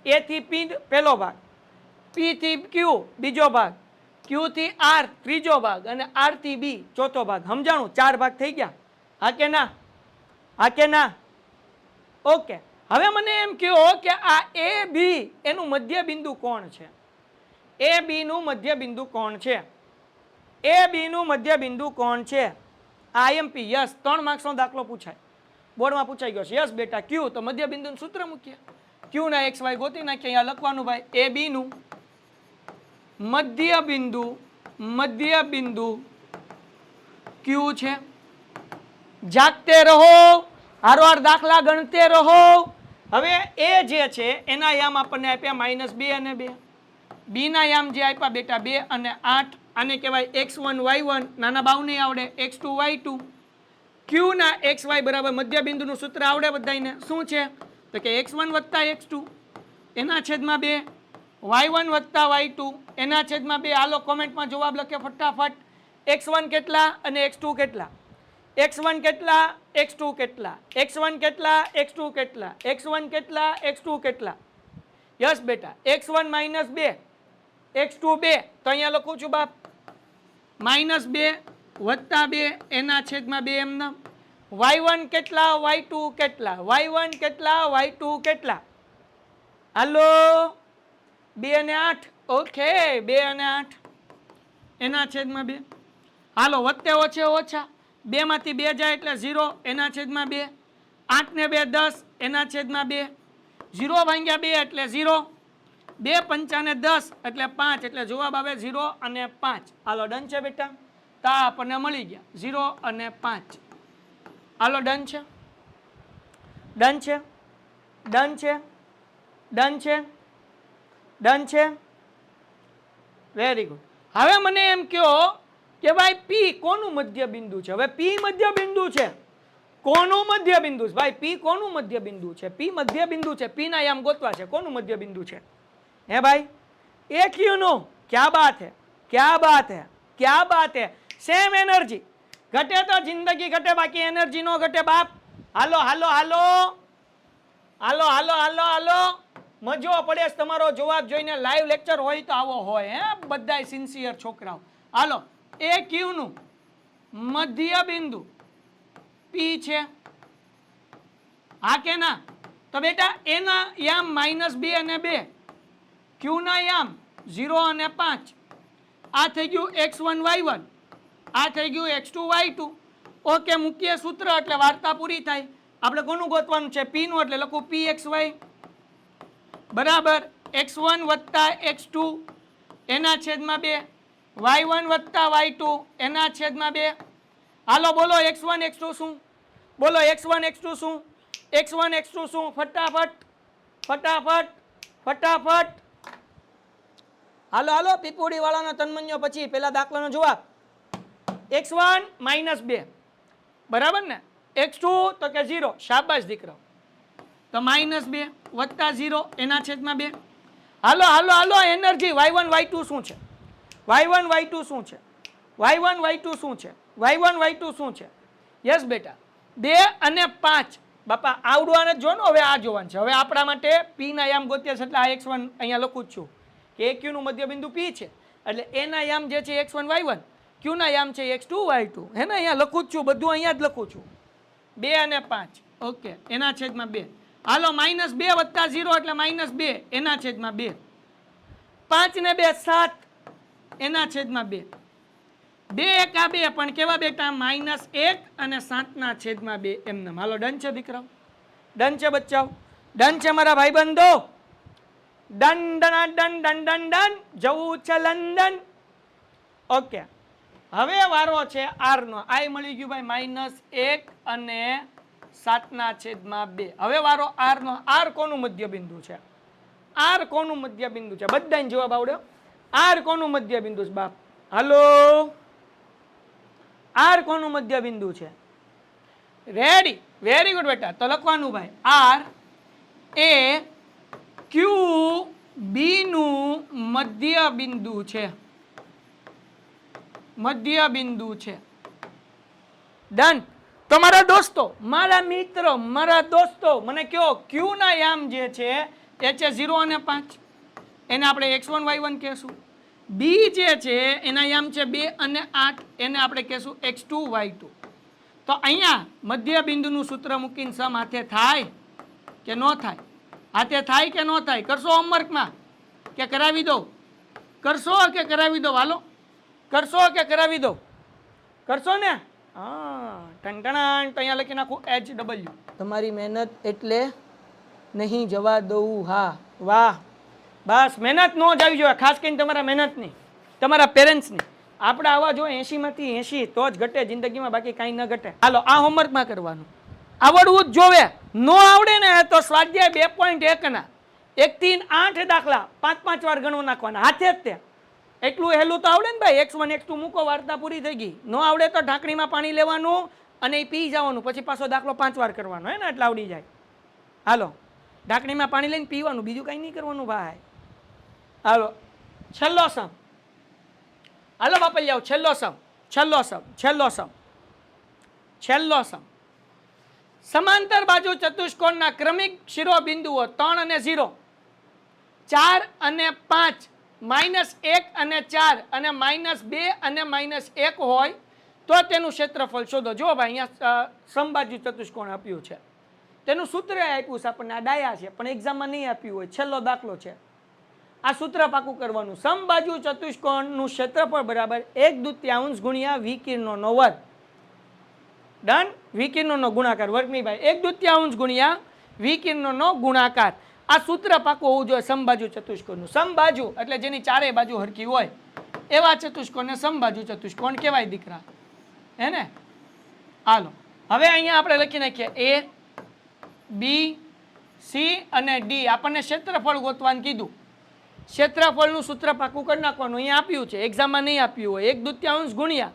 a થી p પહેલો ભાગ p થી q બીજો ભાગ q થી r ત્રીજો ભાગ અને r થી b ચોથો ભાગ સમજાણું 4 ભાગ થઈ ગયા હા કે ના ઓકે હવે મને એમ કહો કે આ એ બી એનું મધ્ય બિંદુ કોણ છે? એ બી નું મધ્ય બિંદુ કોણ છે? એ બી નું મધ્ય બિંદુ કોણ છે? આઈએમપી યસ, 3 માર્ક્સનો દાખલો પૂછાય, બોર્ડમાં પૂછાઈ ગયો છે. યસ બેટા, ક્યુ તો મધ્ય બિંદુનું સૂત્ર મૂકીએ, ક્યુ ના એક્સ વાય ગોતી નાખીએ. અહીંયા લખવાનું ભાઈ એ બી નું મધ્ય બિંદુ ક્યુ છે. જાગતે રહો, હારવાર દાખલા ગણતે રહો. હવે એ જે છે એના યામ આપણને આપ્યા -2 અને 2, બી ના યામ જે આપ્યા બેટા 2 અને 8, આને કહેવાય x1 y1, નાના બાવ નહીં આવડે, x2 y2. ક્યુ ના એક્સ વાય બરાબર મધ્ય બિંદુનું સૂત્ર આવડે બધાને, શું છે તો કે x1 + x2 એના છેદમાં 2, y1 + y2 એના છેદમાં 2. હાલો કોમેન્ટમાં જવાબ લખે ફટાફટ. x1 કેટલા અને x2 કેટલા? x1 કેટલા, x2 કેટલા? x1 કેટલા, x2 કેટલા? x1 કેટલા, x2 કેટલા? યસ બેટા, x1 - 2, x2 2, તો અહીંયા લખું છું બાપ -2 + 2 એના છેદમાં 2 એમના. y1 કેટલા, y2 કેટલા? y1 કેટલા, y2 કેટલા? હાલો 2 અને 8, ઓકે 2 અને 8 એના છેદમાં 2. હાલો વત્તે ઓછે ઓછા, 2 માંથી 2 જાય એટલે 0 એના છેદમાં 2, 8 ને 2 10 એના છેદમાં 2, 0 ભાગ્યા 2 એટલે 0, 2 પંચા ને 10 એટલે 5, એટલે જવાબ આવે 0 અને 5. હાલો ડન છે બેટા, તા આપણને મળી ગયા 0 અને 5. હાલો ડન છે, ડન છે, ડન છે, ડન છે, ડન છે, વેરી ગુડ. હવે મને એમ કહો કે ભાઈ પી કોનું મધ્ય બિંદુ છે? હવે પી મધ્ય બિંદુ છે, કોનું મધ્ય બિંદુ છે ભાઈ? પી કોનું મધ્ય બિંદુ છે? પી મધ્ય બિંદુ છે, પી ના યામ ગોતવા છે. કોનું મધ્ય બિંદુ છે હે ભાઈ? એ ક્યુ નું. ક્યા બાત है, क्या बात है, क्या बात है. સેમ એનર્જી ઘટે તો જિંદગી ઘટે, બાકી એનર્જી નો ઘટે બાપ. હાલો હાલો હાલો હાલો હાલો હાલો હાલો, મજો પડે તમારો જવાબ જોઈને. લાઈવ લેક્ચર હોય તો આવો હોય હે, બધાય સિન્સિયર છોકરાઓ. હાલો એ ક્યુ નું મધ્ય બિંદુ પી છે, હા કે ના? તો બેટા એના યામ -2 અને 2, ક્યુ ના યામ 0 અને 5. આ થઈ ગયું x1 y1, આ થઈ ગયું x2 y2. ઓકે, મૂકીએ સૂત્ર એટલે વાર્તા પૂરી થાય. આપણે કોનું ગોતવાનું છે? પી નું, એટલે લખું pxy બરાબર x1 + x2 એના છેદમાં 2, y1 + y2 એના છેદમાં 2. હાલો બોલો x1 x2 શું? બોલો x1 x2 શું? x1 x2 શું? ફટાફટ ફટાફટ ફટાફટ. હાલો હાલો પીપુડી વાળાનો તન્મન્યો પછી પેલા દાખલાનો જવાબ. x1 - 2 બરાબર ને, x2 તો કે 0, શાબાશ દીકરો. તો -2 + 0 એના છેદમાં 2. હાલો હાલો હાલો એનર્જી y1 y2 શું છે? y1 y2 શું છે? y1 y2 શું છે? y1 y2 શું છે? યસ બેટા 2 અને 5. બાપા આવડવાને જો ને, હવે આ જોવાનું છે. હવે આપણા માટે પી ના યામ ગોત્યા છે, એટલે આ x1 અહીંયા લખું જ છું કે ક્યુ નું મધ્ય બિંદુ પી છે, એટલે એના યામ જે છે x1 y1, ક્યુ ના યામ છે x2 y2. હે ને, અહીંયા લખું જ છું, બધું અહીંયા જ લખું છું. 2 અને 5, ઓકે એના છેદમાં 2. હાલો -2 + 0 એટલે -2 એના છેદમાં 2. 5 ને 2 7 એના છેદમાં 2. 2 1 આ 2 પણ કેવા બેટા? -1 અને 7 ના છેદમાં 2 એમને. હાલો ડન છે દીકરાઓ, ડન છે બચ્ચાઓ, ડન છે મારા ભાઈબંધો. Done done done done done done, જવું છે લંડન. ઓકે, હવે વારો છે આર નો. આઈ મળી ગયું ભાઈ -1 અને 7 ના છેદમાં 2. હવે વારો આર નો. આર કોનું મધ્ય બિંદુ છે? આર કોનું મધ્ય બિંદુ છે? બધાને જવાબ આવડ્યો? આર કોનું મધ્ય બિંદુ છે બાપ? હાલો, આર કોનું મધ્ય બિંદુ છે? રેડી, વેરી ગુડ બેટા. તો લખવાનું ભાઈ આર એ ક્યુ બી નું મધ્ય બિંદુ છે, મધ્ય બિંદુ છે. ડન. તો મારા દોસ્તો, મારા મિત્રો, મારા દોસ્તો, મને કયો ક્યુ ના યામ જે છે એ છે 0 અને 5, એને આપણે x1 y1 કહેશું. બી જે છે એના યામ છે 2 અને 8, એને આપણે કહેશું x2 y2. તો અહીંયા મધ્ય બિંદુનું સૂત્ર મૂકીને સમ હાથે થાય? કે ન થાય? હાથે થાય કે ન થાય? કરશો હોમવર્કમાં કે કરાવી દો? કરશો કે કરાવી દો? હાલો કરશો કે કરાવી દો? કરશો ને? હા, ટંટણાણ. તો અહીંયા લખી નાખું HW. તમારી મહેનત એટલે નહીં જવા દઉં. હા, વાહ, બસ મહેનત ન જવી જોઈએ, ખાસ કરીને તમારા મહેનતની, તમારા પેરેન્ટ્સની. આપણે આવા જો 80માંથી 80 તો જ ઘટે જિંદગીમાં, બાકી કાંઈ ન ઘટે. હાલો આ હોમવર્કમાં કરવાનું, આવડવું જ જોવે. ન આવડે ને તો સ્વાધ્યાય 2.1 ના 1 થી 8 દાખલા 5-5 વાર ગણવા નાખવાના હાથે જ. તે એટલું હેલું તો આવડે ને ભાઈ. x1 x2 મૂકો, વાર્તા પૂરી થઈ ગઈ. ન આવડે તો ઢાંકણીમાં પાણી લેવાનું અને એ પી જવાનું, પછી પાછો દાખલો 5 વાર કરવાનો, હે ને? એટલે આવડી જાય. હાલો ઢાંકણીમાં પાણી લઈને પીવાનું, બીજું કાંઈ નહીં કરવાનું ભાઈ. હાલો છેલ્લો સમ. હાલો બાપા જાઓ, છેલ્લો સમ, છેલ્લો સમ, છેલ્લો સમ, છેલ્લો સમ. સમાંતર બાજુ ચતુષ્કોણના ક્રમિક શિરોબિંદુઓ 3 અને 0, 4 અને 5, -1 અને 4 અને -2 અને -1 હોય તો તેનું ક્ષેત્રફળ શોધો. જો ભાઈ અહીંયા સમબાજુ ચતુષ્કોણ આપ્યું છે, તેનું સૂત્ર આપ્યું છે આપણને. આ ડાયા છે પણ એક્ઝામમાં નહીં આપ્યું હોય, છેલ્લો દાખલો છે. આ સૂત્ર પાકું કરવાનું. સમબાજુ ચતુષ્કોણનું ક્ષેત્રફળ બરાબર 1/2 ગુણ્યા વિકિરણોનો વર્ગ. ડન. વિકિરણોનો ગુણાકાર, વર્ગ નહીં ભાઈ, 1/2 ગુણ્યા વિકિરણોનો ગુણાકાર. આ સૂત્ર પાકું હોવું જોઈએ સમબાજુ ચતુષ્કોણનું. સમબાજુ એટલે જેની ચારેય બાજુ હરખી હોય એવા ચતુષ્કોણને સમબાજુ ચતુષ્કોણ કહેવાય દીકરા, હે ને? હાલો હવે અહીંયા આપણે લખી નાખીએ A, B, C અને D. આપણને ક્ષેત્રફળ ગોતવાનું કીધું. ક્ષેત્રફળનું સૂત્ર પાકું કરી નાખવાનું. અહીંયા આપ્યું છે, એક્ઝામમાં નહીં આપ્યું હોય. 1/2 ગુણ્યા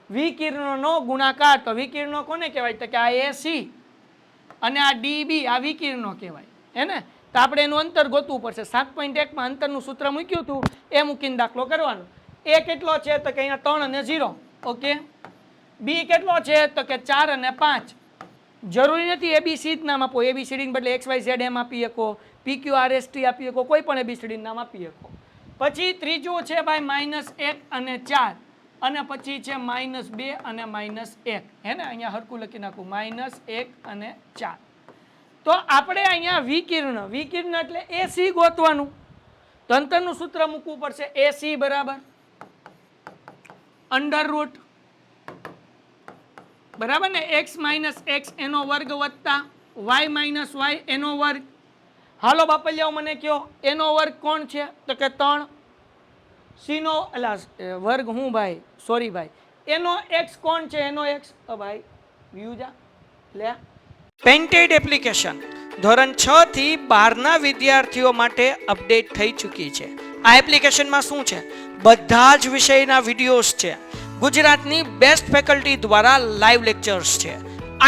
વિકિરણોનો ગુણાકાર. તો વિકિરણો કોને કહેવાય? તો કે આ AC અને આ DB, આ વિકિરણો કહેવાય, હે ને? તો આપણે એનું અંતર ગોતવું પડશે. 7.1 માં અંતરનું સૂત્ર મૂક્યું હતું એ મૂકીને દાખલો કરવાનો. A કેટલો છે? તો કે અહીંયા 3 અને 0. ઓકે. B કેટલો છે? તો કે 4 અને 5. જરૂરી નથી ABC જ નામ આપો. ABCD ને બદલે XYZ એમ આપી શકો, PQRST આપી શકો, કોઈ પણ ABCD નામ આપી શકો. પછી ત્રીજું છે ભાઈ -1 અને 4 અને પછી છે -2 અને -1, હે ને? અહીંયા હરખું લખી નાખું, -1 અને 4. તો આપણે અહીંયા વિકિરણ, વિકિરણ એટલે AC ગોતવાનું. તો અંતરનું સૂત્ર મૂકવું પડશે. AC બરાબર √ બરાબર ને, x - x એનો વર્ગ વત્તા y - y એનો વર્ગ. હાલો બાપલિયાઓ મને કયો એનો વર્ગ કોણ છે? તો કે 3. C નો વર્ગ હું ભાઈ, સોરી ભાઈ, એનો x કોણ છે? એનો x ભાઈ વ્યુજા લે. પેન્ટેડ એપ્લિકેશન ધોરણ 6 થી 12 ના વિદ્યાર્થીઓ માટે અપડેટ થઈ ચૂકી છે. આ એપ્લિકેશનમાં શું છે? બધા જ વિષયના વિડીયોઝ છે. ગુજરાતની બેસ્ટ ફેકલ્ટી દ્વારા લાઈવ લેક્ચર્સ છે,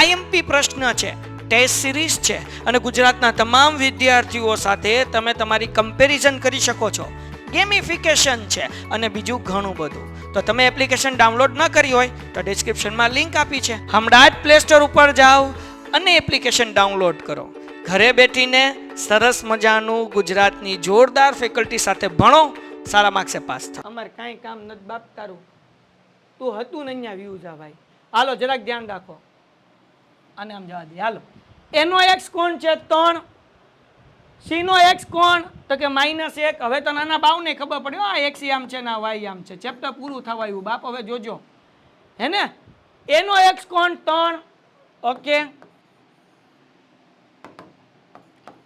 IMP પ્રશ્ન છે, ટેસ્ટ સિરીઝ છે અને ગુજરાતના તમામ વિદ્યાર્થીઓ સાથે તમે તમારી કમ્પેરિઝન કરી શકો છો. ગેમિફિકેશન છે અને બીજું ઘણું બધું. તો તમે એપ્લિકેશન ડાઉનલોડ ન કરી હોય તો ડિસ્ક્રિપ્શનમાં લિંક આપી છે, હમણાં જ પ્લે સ્ટોર ઉપર જાઓ અને એપ્લિકેશન ડાઉનલોડ કરો. ઘરે બેઠીને સરસ મજાનું ગુજરાતની જોરદાર ફેકલ્ટી સાથે ભણો, સારા માર્ક્સે પાસ થાઓ. અમારે કાંઈ કામ નથી બાપ તારું, તું હતું ને અહીંયા વ્યૂઝ આ ભાઈ. હાલો જરાક ધ્યાન રાખો અને આમ જવા દે. હાલો એનો x કોણ છે? 3. C નો x કોણ? તો કે -1. હવે તો નાના બાવને ખબર પડ્યો આ x આમ છે ને y આમ છે. ચેપ્ટર પૂરું થવા આવ્યું બાપ, હવે જોજો, હે ને? એનો x કોણ? 3. ઓકે.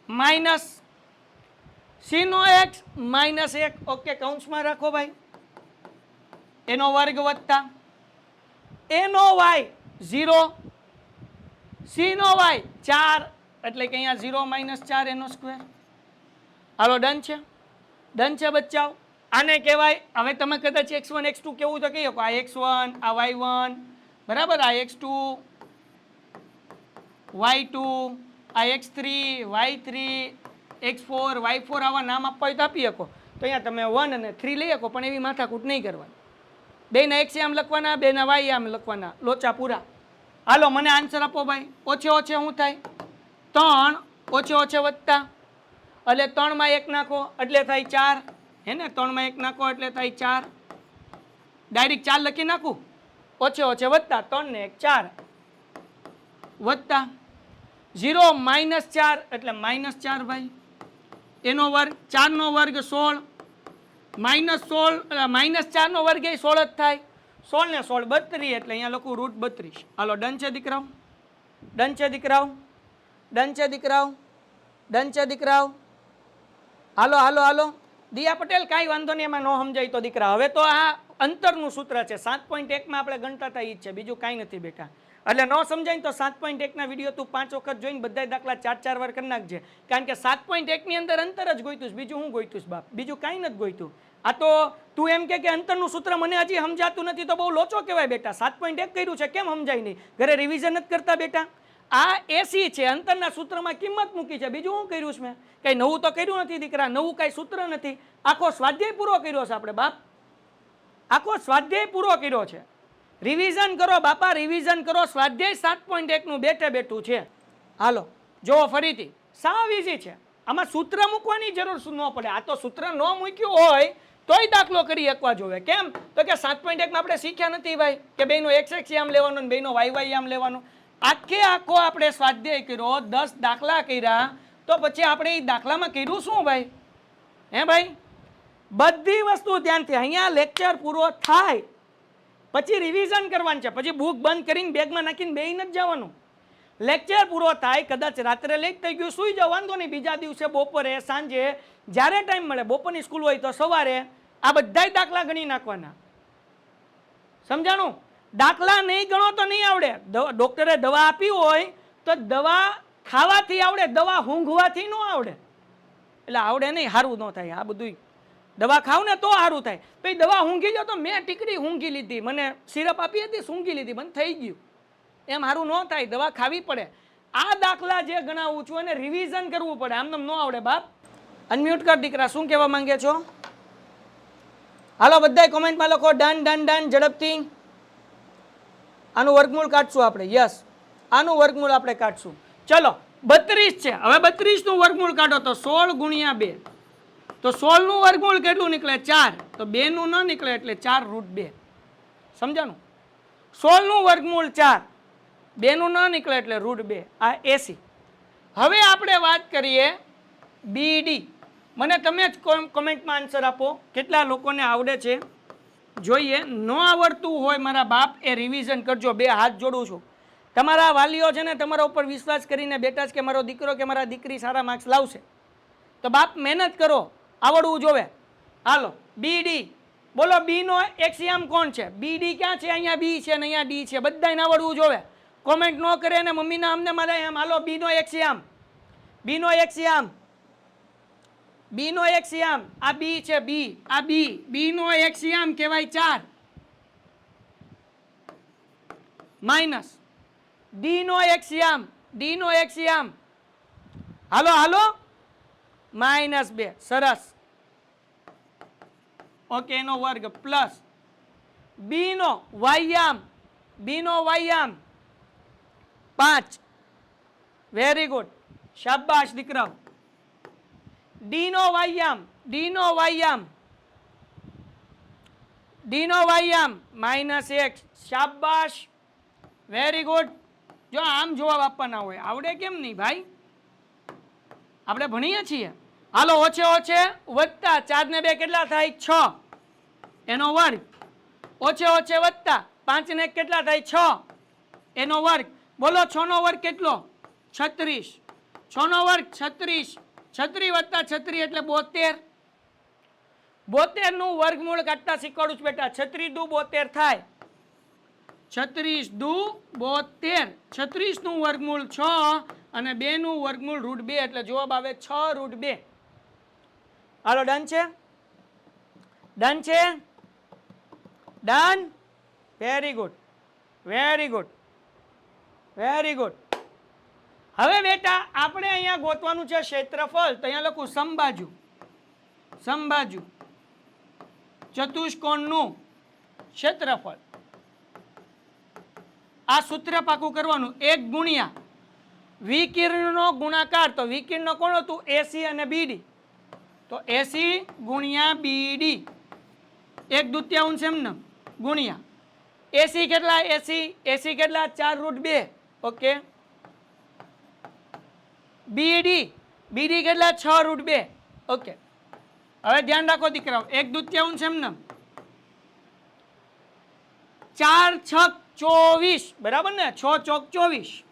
માઇનસ C નો x -1. ઓકે, કૌંસમાં રાખો ભાઈ. એનો વર્ગ વત્તા એનો y 0, C નો y 4, એટલે કે અહીંયા 0 - 4 એનો સ્ક્વેર. હાલો ડન છે? ડન છે બચ્ચાઓ? આને કહેવાય, હવે તમે કદાચ x1 x2 કેવું તો કહી શકો, આ x1 આ y1 બરાબર, આ x2 y2 આ x3 y3 x4 y4 આવા નામ આપવા હોય તો આપી શકો. તો અહીંયા તમે 1 અને 3 લઈ શકો, પણ એવી માથાકૂટ નહીં કરવાની. બેના x આમ લખવાના, બેના y આમ લખવાના, લોચા પૂરા. હાલો મને આન્સર આપો ભાઈ. ઓછે ઓછે શું થાય? 3 ઓછે ઓછે વત્તા, એટલે 3 માં 1 નાખો એટલે થાય 4, હે ને? 3 માં 1 નાખો એટલે થાય 4. ડાયરેક્ટ 4 લખી નાખું. ઓછે ઓછે વત્તા 3 ને 1 4 વત્તા 0 -4 એટલે -4 ભાઈ, એનો વર્ગ, 4 નો વર્ગ 16, -4 નો વર્ગ એ 16 જ થાય, 16 ને 16 32, એટલે અહીંયા લખું √32. હાલો ડન છે દીકરાઓ, ડન છે દીકરાઓ, ડન છે દીકરાઓ, ડન છે દીકરાઓ. હાલો હાલો હાલો દિયા પટેલ, કાંઈ વાંધો નહીં, એમાં ન સમજાય તો દીકરા. હવે તો આ અંતરનું સૂત્ર છે, 7.1 માં આપણે ગણતા હતા, એ જ છે, બીજું કાંઈ નથી બેટા. એટલે ન સમજાય તો 7.1 ના વિડીયો તું 5 વખત જોઈને બધા દાખલા 4 વાર કરી નાખજે, કારણ કે 7.1 ની અંદર અંતર જ ગોઈતું, બીજું હું ગોઈતું બાપ, બીજું કાંઈ નથી ગોઈતું. આ તો તું એમ કે અંતરનું સૂત્ર મને હજી સમજાતું નથી તો બહુ લોચો કહેવાય બેટા. 7.1 કર્યું છે, કેમ સમજાય નહીં? ઘરે રિવિઝન નથી કરતા બેટા. આ એસી છે, અંતરના સૂત્રમાં કિંમત મૂકી છે, બીજું શું કર્યું છે મેં? કઈ નવું તો કર્યું નથી દીકરા, નવું કઈ સૂત્ર નથી, આખો સ્વાધ્યાય પૂરો કર્યો છે આપણે બાપ, આખો સ્વાધ્યાય પૂરો કર્યો છે. રિવિઝન કરો બાપા, રિવિઝન કરો. સ્વાધ્યાય 7.1 નું બેઠે બેઠું છે. હાલો જો ફરીથી, સાવ ઈઝી છે, આમાં સૂત્ર મૂકવાની જરૂર ન પડે. આ તો સૂત્ર ન મૂક્યું હોય તોય દાખલો કરી શકવા જોવે. કેમ તો કે 7.1 માં આપણે શીખ્યા નથી ભાઈ કે બેનો x આમ લેવાનો ને બેનો y આમ લેવાનો. આખે આખો આપણે સ્વાધ્યાય કર્યો, 10 દાખલા કર્યા, તો પછી આપણે એ દાખલામાં કર્યું શું ભાઈ? હે ભાઈ, બધી વસ્તુ ધ્યાનથી. અહીંયા લેક્ચર પૂરો થાય પછી રિવિઝન કરવાનું છે, પછી બુક બંધ કરીને બેગમાં નાખીને બેહી નથી જવાનું. લેક્ચર પૂરો થાય, કદાચ રાત્રે લેટ થઈ ગયું, સુઈ જાવ, વાંધો નહીં, બીજા દિવસે બપોરે સાંજે જ્યારે ટાઈમ મળે, બપોરની સ્કૂલ હોય તો સવારે આ બધાય દાખલા ગણી નાખવાના. સમજાણું? દાખલા નહીં ગણો તો નહીં આવડે. ડોક્ટરે દવા આપી હોય તો દવા ખાવાથી આવડે, દવા ઊંઘવાથી ન આવડે. એટલે આવડે નહીં, સારું ન થાય. આ બધું દવા ખાવ ને તો સારું થાય. પછી દવા ઊંઘી લો તો મેં ટીકડી ઊંઘી લીધી, મને સિરપ આપી હતી, સૂંઘી લીધી, મને થઈ ગયું, એમ સારું ન થાય, દવા ખાવી પડે. આ દાખલા જે ગણાવું છું એને રિવિઝન કરવું પડે, આમ ન આવડે બાપ. અનમ્યુટ કર દીકરા, શું કહેવા માંગે છો? હાલો બધાય કોમેન્ટમાં લખો ડન ડન ડન ઝડપથી. આનું વર્ગમૂળ કાઢશું આપણે, યસ આનું વર્ગમૂળ આપણે કાઢશું. ચલો 32 છે, હવે 32 નું વર્ગમૂળ કાઢો તો 16 ગુણ્યા 2, તો 16 નું વર્ગમૂળ કેટલું નીકળે? 4. તો 2 નું ન નીકળે એટલે 4√2. સમજાણું? 16 નું વર્ગમૂળ 4, 2 નું ન નીકળે એટલે √2. આ 80. હવે આપણે વાત કરીએ BD. મને તમે જ કોમેન્ટમાં આન્સર આપો, કેટલા લોકોને આવડે છે જોઈએ. ન આવડતું હોય મારા બાપ એ રિવિઝન કરજો, બે હાથ જોડું છું. તમારા વાલીઓ છે ને તમારા ઉપર વિશ્વાસ કરીને બેઠા છે કે મારો દીકરો કે મારા દીકરી સારા માર્ક્સ લાવશે, તો બાપ મહેનત કરો, આવડવું જોવે. હાલો BD બોલો, B નો એક્સિયમ કોણ છે? BD ક્યાં છે? અહીંયા B છે ને અહીંયા D છે, બધાને આવડવું જોવે. કોમેન્ટ ન કરે ને મમ્મીના અમને મારે એમ. હાલો B નો એક્સિયમ, B નો એક્સિયમ, B નો એક્સિયમ, આ B છે, B, આ B નો એક્સિયમ કહેવાય 4 માઇનસ D નો એક્સિયમ, D નો એક્સિયમ, હાલો હાલો -2. સરસ, ઓકે, એનો વર્ગ પ્લસ B નો વાયામ, B નો વાયામ 5. વેરી ગુડ, શાબાશ દીકરાઓ. D નો વાયામ, D નો વાયામ, D નો વાયામ -1. શાબાશ, વેરી ગુડ. જો આમ જવાબ આપવાના હોય, આવડે કેમ નહીં ભાઈ? આપણે ભણીએ છીએ. હાલો ઓછે ઓછે વત્તા 4 ને 2 કેટલા થાય? 6, એનો વર્ગ. ઓછે ઓછે વત્તા 5 ને 1 કેટલા થાય? 6, એનો વર્ગ. બોલો 6 નો વર્ગ કેટલો? 36. 6 નો વર્ગ 36. 36 વત્તા 36 એટલે 72. 72 નું વર્ગમૂળ કાઢતા શીખવાડું છું બેટા. 36 દુ 72 થાય. 36 દુ 72. 36 નું વર્ગમૂળ 6 અને 2 નું વર્ગમૂળ √2 એટલે જવાબ આવે 6√2. હાલો ડન છે? ડન છે? Done? Very good, very good, very good. હવે બેટા આપણે અહીંયા ગોતવાનું છે ક્ષેત્રફળ, તો અહીંયા લખું સમબાજુ, સમબાજુ ચતુષ્કોણનું ક્ષેત્રફળ. આ સૂત્ર પાકું કરવાનું, 1 ગુણ્યા વિકિરણનો ગુણાકાર. તો વિકિરણ કોણ હતું? AC અને BD. તો AC ગુણ્યા BD 1/2 એમને ગુણ્યા AC કેટલા? AC કેટલા? 4√2. ઓકે, BD કેટલા 6√2. ઓકે, હવે ધ્યાન રાખો દીકરાઓ, 1/2 એમને 4 6 24, બરાબર ને? 6 ચોક 24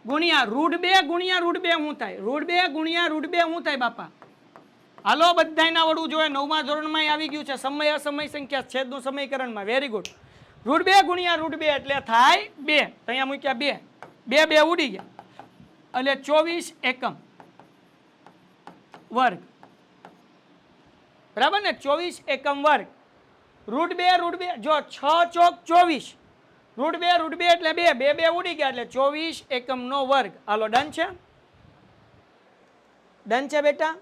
ગુણ્યા √2 શું થાય? √2 શું થાય બાપા? હાલો બધાયના વડું જોઈએ, 9મા ધોરણમાં આવી ગયું છે સમય અસમય સંખ્યા છેદનું સમીકરણમાં. Very good. √2 એટલે થાય 2. અહીંયા મૂક્યા 2 2 ઉડી ગયા એટલે 24 એકમ વર્ગ, બરાબર ને? 24 એકમ વર્ગ. √2 જો 6 ચોક 24, √2 એટલે 2 ઉડી ગયા એટલે 24 એકમનો વર્ગ. હાલો ડન છે? ડન છે બેટા?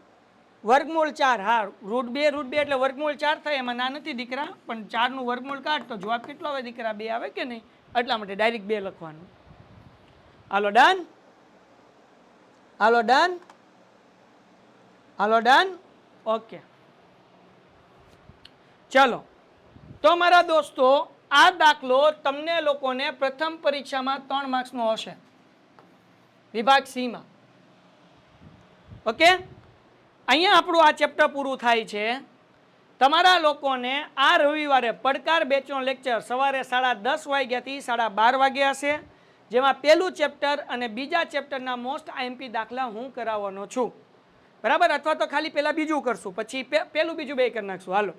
વર્ગમૂળ 4. હા, √2 એટલે વર્ગમૂળ 4 થાય, એમાં ના નથી દીકરા, પણ 4 નું વર્ગમૂળ કાઢ તો જવાબ કેટલો આવે દીકરા? 2 આવે કે નહીં? એટલા માટે ડાયરેક્ટ 2 લખવાનું. હાલો ડન? હાલો ડન? હાલો ડન? ઓકે, ચલો. તો મારા દોસ્તો, આ દાખલો તમને લોકોને પ્રથમ પરીક્ષામાં 3 માર્ક્સનો હશે, વિભાગ સી માં. ઓકે, અહીંયા આપણું આ ચેપ્ટર પૂરું થાય છે. તમારા લોકોને આ રવિવારે પડકાર બેચનો લેક્ચર સવારે 10:30 વાગ્યાથી 12:30 વાગે હશે, જેમાં પહેલું ચેપ્ટર અને બીજા ચેપ્ટરના મોસ્ટ આઈએમપી દાખલા હું કરાવવાનો છું, બરાબર? અથવા તો ખાલી પહેલાં બીજું કરશું, પછી પહેલું બીજું બે કરી નાખશું. હાલો,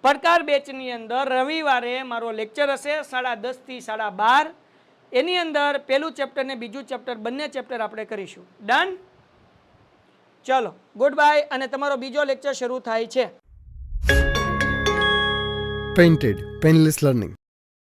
પડકાર બેચની અંદર રવિવારે મારો લેક્ચર હશે 10:30 થી 12:30. એની અંદર પહેલું ચેપ્ટર ને બીજું ચેપ્ટર બંને ચેપ્ટર આપણે કરીશું. ડન? ચલો, ગુડ બાય. અને તમારો બીજો લેક્ચર શરૂ થાય છે. Painted Painless Learning.